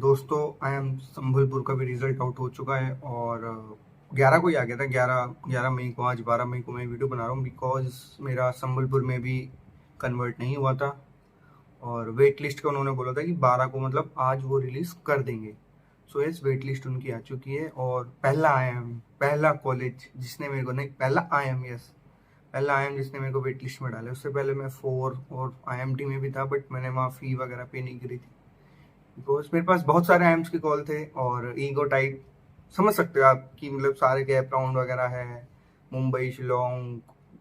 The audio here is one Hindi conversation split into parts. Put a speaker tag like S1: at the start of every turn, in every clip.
S1: दोस्तों आई एम संबलपुर का भी रिजल्ट आउट हो चुका है और 11 को ही आ गया था। 11 मई को, आज 12 मई को मैं वीडियो बना रहा हूँ बिकॉज मेरा संबलपुर में भी कन्वर्ट नहीं हुआ था और वेट लिस्ट का उन्होंने बोला था कि 12 को मतलब आज वो रिलीज़ कर देंगे। सो यस, वेट लिस्ट उनकी आ चुकी है और पहला आई एम, पहला कॉलेज जिसने मेरे को, नहीं पहला आई एम, यस पहला आई एम जिसने मेरे को वेट लिस्ट में डाला। उससे पहले मैं 4 और IMT में भी था बट मैंने वहाँ फ़ी वगैरह पे नहीं करी थी बिकॉज मेरे पास बहुत सारे आइम्स के कॉल थे और ईगो टाइप, समझ सकते हो आप कि मतलब सारे गैप राउंड वगैरह है, मुंबई, शिलोंग,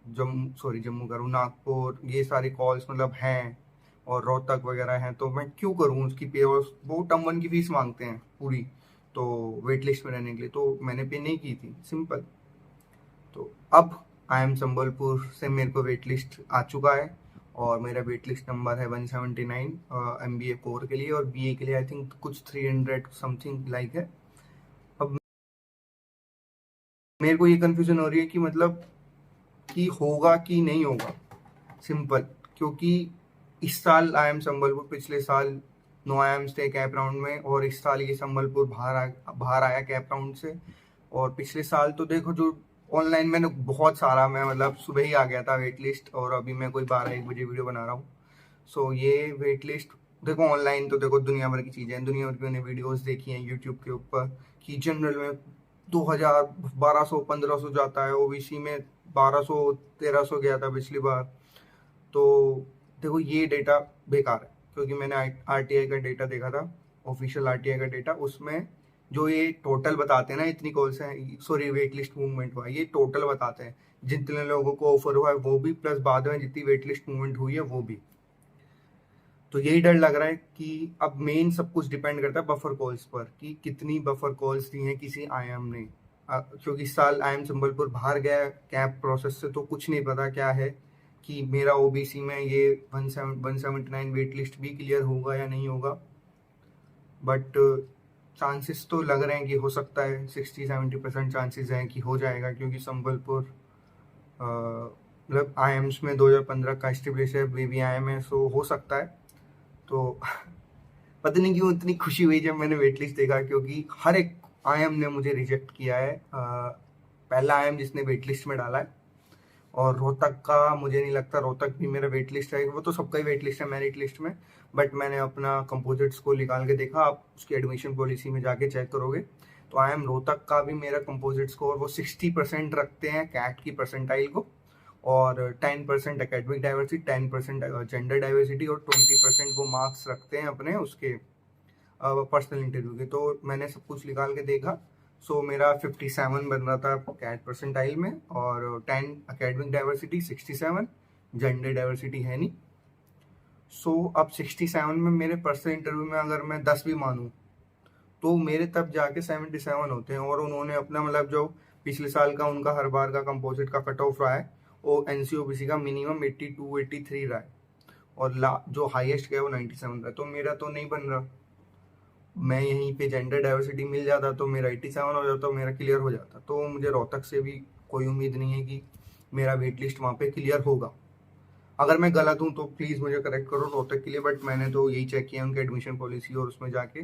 S1: जम्मू करूँ, नागपुर, ये सारी कॉल्स मतलब हैं और रोहतक वगैरह हैं, तो मैं क्यों करूँ उसकी पे। और वो टर्म 1 की फीस मांगते हैं पूरी, तो वेट लिस्ट में रहने के लिए, तो मैंने पे नहीं की थी, सिंपल। तो अब आई एम संबलपुर से मेरे को वेट लिस्ट आ चुका है और मेरा वेट लिस्ट नंबर है 179 MBA कोर के लिए, और BA के लिए आई थिंक कुछ 300 समथिंग लाइक है। अब मेरे को ये कंफ्यूजन हो रही है कि मतलब कि होगा कि नहीं होगा, सिंपल। क्योंकि इस साल आई एम संबलपुर, पिछले साल 9 IIMs थे कैप राउंड में और इस साल ये संबलपुर बाहर आया कैप राउंड से। और पिछले साल तो देखो, जो ऑनलाइन मैंने बहुत सारा, मैं मतलब सुबह ही आ गया था वेट लिस्ट और अभी मैं कोई 12-1 बजे वीडियो बना रहा हूँ। सो ये वेट लिस्ट देखो, ऑनलाइन तो देखो दुनिया भर की चीज़ें हैं, दुनिया भर की मैंने वीडियोस देखी हैं यूट्यूब के ऊपर कि जनरल में 2000, 1200, 1500 जाता है, OBC में 1200, 1300 गया था पिछली बार। तो देखो ये डेटा बेकार है क्योंकि मैंने RTI का डेटा देखा था, ऑफिशियल RTI का डेटा, उसमें जो ये टोटल बताते हैं ना, इतनी कॉल्स हैं, सॉरी वेट लिस्ट मूवमेंट हुआ है, ये टोटल बताते हैं जितने लोगों को ऑफर हुआ है वो भी, प्लस बाद में जितनी वेट लिस्ट मूवमेंट हुई है वो भी। तो यही डर लग रहा है कि अब मेन सब कुछ डिपेंड करता है बफर कॉल्स पर, कि कितनी बफर कॉल्स दी हैं किसी IIM ने। क्योंकि इस साल IIM संबलपुर बाहर गया कैप प्रोसेस से, तो कुछ नहीं पता क्या है कि मेरा OBC में ये 179 वेट लिस्ट भी क्लियर होगा या नहीं होगा। बट चांसेस तो लग रहे हैं कि हो सकता है, 60-70% चांसेस हैं कि हो जाएगा, क्योंकि संबलपुर मतलब IIMs में 2015 का एस्टेब्लिश है, बेबी IIM है, सो हो सकता है। तो पता नहीं क्यों इतनी खुशी हुई जब मैंने वेट लिस्ट देखा, क्योंकि हर एक IIM ने मुझे रिजेक्ट किया है। पहला IIM जिसने वेट लिस्ट में डाला है, और रोहतक का मुझे नहीं लगता, रोहतक भी मेरा वेट लिस्ट है, वो तो सबका ही वेट लिस्ट है मेरिट लिस्ट में। बट मैंने अपना कंपोजिट्स को निकाल के देखा, आप उसकी एडमिशन पॉलिसी में जाके चेक करोगे तो IIM रोहतक का भी मेरा कंपोजिट स्कोर वो 60% रखते हैं कैट की परसेंटाइल को, और 10% एकेडमिक डाइवर्सिटी, 10% जेंडर डाइवर्सिटी, और 20% वो मार्क्स रखते हैं अपने उसके पर्सनल इंटरव्यू के। तो मैंने सब कुछ निकाल के देखा, सो मेरा 57 बन रहा था कैट परसेंटाइल में, और 10 एकेडमिक डाइवर्सिटी, 67 जेंडर डाइवर्सिटी है नहीं। सो अब 67 में मेरे पर्सनल इंटरव्यू में अगर मैं 10 भी मानूँ तो मेरे तब जाके 77 होते हैं। और उन्होंने अपना मतलब जो पिछले साल का उनका हर बार का कंपोजिट का कट ऑफ रहा है, वो NC-OBC का मिनिमम 82-83 रहा है, और जो हाईएस्ट गया वो 97 रहा है। तो मेरा तो नहीं बन रहा। मैं यहीं पे जेंडर डाइवर्सिटी मिल जाता तो मेरा 87 हो जाता, मेरा क्लियर हो जाता। तो मुझे रोहतक से भी कोई उम्मीद नहीं है कि मेरा वेट लिस्ट वहाँ पे क्लियर होगा। अगर मैं गलत हूँ तो प्लीज़ मुझे करेक्ट करो रोहतक के लिए, बट मैंने तो यही चेक किया उनके एडमिशन पॉलिसी और उसमें जाके।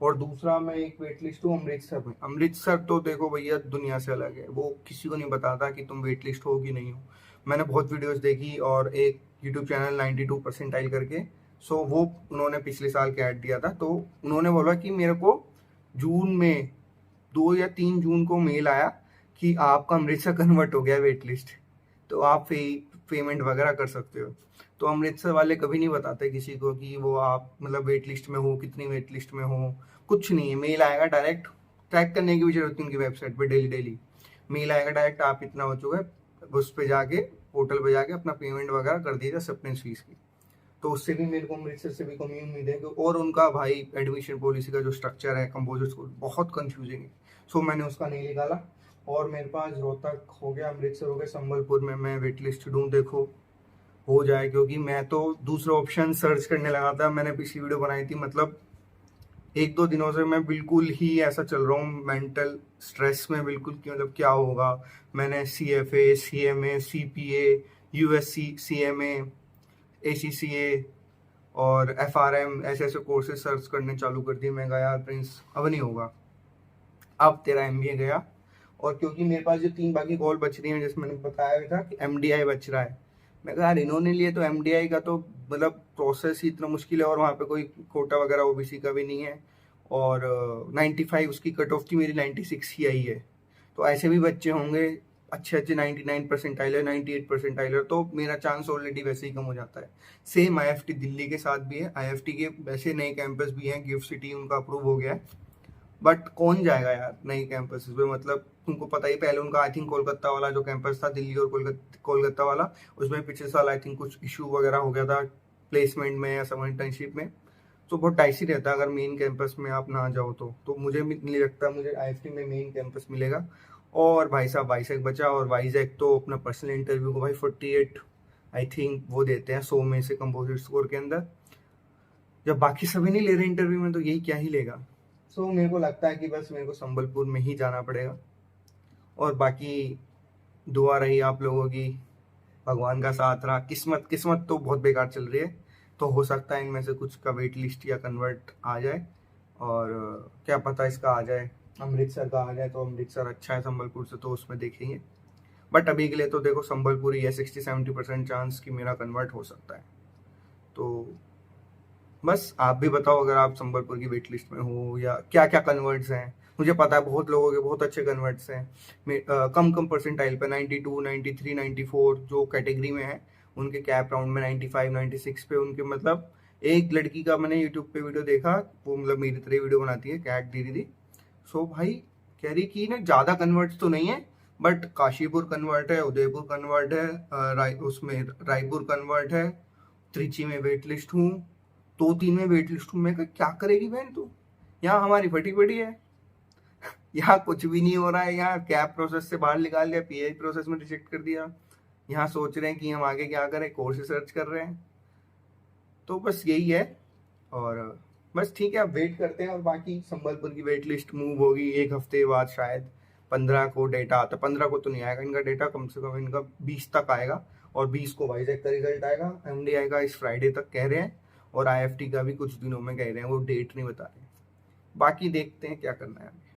S1: और दूसरा, मैं एक वेट लिस्ट हूँ अमृतसर में। अमृतसर तो देखो भैया दुनिया से अलग है, वो किसी को नहीं बताता कि तुम वेट लिस्ट हो कि नहीं हो। मैंने बहुत वीडियोस देखी और एक यूट्यूब चैनल 92 परसेंटाइल करके, सो वो उन्होंने पिछले साल का ऐड दिया था, तो उन्होंने बोला कि मेरे को जून में 2 या 3 जून को मेल आया कि आपका अमृतसर कन्वर्ट हो गया वेट लिस्ट, तो आप पेमेंट वगैरह कर सकते हो। तो अमृतसर वाले कभी नहीं बताते किसी को कि वो आप मतलब वेट लिस्ट में हो, कितनी वेट लिस्ट में हो, कुछ नहीं है। मेल आएगा डायरेक्ट, ट्रैक करने की भी जरूरत नहीं, उनकी वेबसाइट पे डेली डेली मेल आएगा डायरेक्ट, आप इतना हो चुका है, उस पर जाके पोर्टल पे जाके अपना पेमेंट वगैरह कर दीजिए एक्सेप्टेंस फीस की। तो उससे भी मेरे को अमृतसर से भी कमी उम्मीद है और उनका भाई एडमिशन पॉलिसी का जो स्ट्रक्चर है कंपोजिट स्कूल बहुत कंफ्यूजिंग है, सो मैंने उसका नहीं निकाला। और मेरे पास रोहतक हो गया, अमृतसर हो गया, संबलपुर में मैं वेट लिस्ट ढूंढ, देखो हो जाए, क्योंकि मैं तो दूसरा ऑप्शन सर्च करने लगा था। मैंने पिछली वीडियो बनाई थी, मतलब 1-2 दिनों से मैं बिल्कुल ही ऐसा चल रहा हूँ मेंटल स्ट्रेस में, बिल्कुल कि मतलब क्या होगा। मैंने CFA, CMA, CPA, USC, CMA, ACCA और FRM ऐसे ऐसे कोर्सेज सर्च करने चालू कर दिए। मैं कहा यार प्रिंस अब नहीं होगा, अब तेरा MBA गया। और क्योंकि मेरे पास जो 3 बाकी कॉल बच रही हैं, जैसे मैंने बताया भी था कि MDI बच रहा है, मैं कहा यार इन्होंने लिए तो MDI का तो मतलब प्रोसेस ही इतना मुश्किल है, और वहाँ पे कोई कोटा वगैरह OBC का भी नहीं है, और 95 उसकी कट ऑफ थी, मेरी 96 ही आई है। तो ऐसे भी बच्चे होंगे अच्छे अच्छे 99 परसेंटाइलर, 98 परसेंटाइलर, तो मेरा चांस ऑलरेडी वैसे ही कम हो जाता है। सेम IFT दिल्ली के साथ भी है। IFT के वैसे नए कैंपस भी हैं, गिफ्ट सिटी उनका अप्रूव हो गया है, बट कौन जाएगा यार नई कैंपस पे। मतलब तुमको पता ही, पहले उनका आई थिंक कोलकाता वाला जो कैंपस था, दिल्ली और कोलकाता वाला, उसमें पिछले साल आई थिंक कुछ इशू वगैरह हो गया था प्लेसमेंट में या समर इंटर्नशिप में। तो बहुत डाइसी रहता है अगर मेन कैंपस में आप ना जाओ तो मुझे नहीं लगता मुझे IFT में मेन कैंपस मिलेगा। और भाई साहब वाइजैक बचा, और वाइजैक तो अपना पर्सनल इंटरव्यू को भाई 48 आई थिंक वो देते हैं 100 में से कंपोजिट स्कोर के अंदर। जब बाकी सभी नहीं ले रहे इंटरव्यू में, तो यही क्या ही लेगा। सो मेरे को लगता है कि बस मेरे को संबलपुर में ही जाना पड़ेगा। और बाकी दुआ रही आप लोगों की, भगवान का साथ रहा। किस्मत तो बहुत बेकार चल रही है, तो हो सकता है इनमें से कुछ का वेट लिस्ट या कन्वर्ट आ जाए, और क्या पता इसका आ जाए, अमृतसर का आ जाए तो अमृतसर अच्छा है संबलपुर से, तो उसमें देखेंगे। बट अभी के लिए तो देखो संबलपुर ही है, 60-70% चांस कि मेरा कन्वर्ट हो सकता है। तो बस आप भी बताओ अगर आप संबलपुर की वेट लिस्ट में हो, या क्या क्या कन्वर्ट्स हैं। मुझे पता है बहुत लोगों के बहुत अच्छे कन्वर्ट्स हैं, कम परसेंटाइल पे 92, 93, 94 जो कैटेगरी में है, उनके कैप राउंड में 95, 96 पे उनके। मतलब एक लड़की का मैंने यूट्यूब पे वीडियो देखा, वो मतलब मेरी तरह वीडियो बनाती है, कैट दीदी। सो भाई कह रही कि ना ज़्यादा कन्वर्ट्स तो नहीं है, बट काशीपुर कन्वर्ट है, उदयपुर कन्वर्ट है, उसमें रायपुर कन्वर्ट है, त्रिची में वेट लिस्ट हूँ, 2-3 में वेट लिस्ट हूँ। मैं कहा क्या करेगी बहन तू, यहाँ हमारी फटी पड़ी है, यहाँ कुछ भी नहीं हो रहा है, यहाँ कैप प्रोसेस से बाहर निकाल दिया, PI प्रोसेस में रिजेक्ट कर दिया, यहाँ सोच रहे हैं कि हम आगे क्या करें, कोर्स सर्च कर रहे हैं। तो बस यही है, और बस ठीक है, अब वेट करते हैं। और बाकी संबलपुर की वेट लिस्ट मूव होगी 1 हफ्ते बाद, शायद 15 को डेटा आता है। 15 को तो नहीं आएगा इनका डेटा, कम से कम इनका 20 तक आएगा, और 20 को वाइजैक का रिजल्ट आएगा। MDI का इस फ्राइडे तक कह रहे हैं, और IFT का भी कुछ दिनों में कह रहे हैं, वो डेट नहीं बता रहे। बाकी देखते हैं क्या करना है।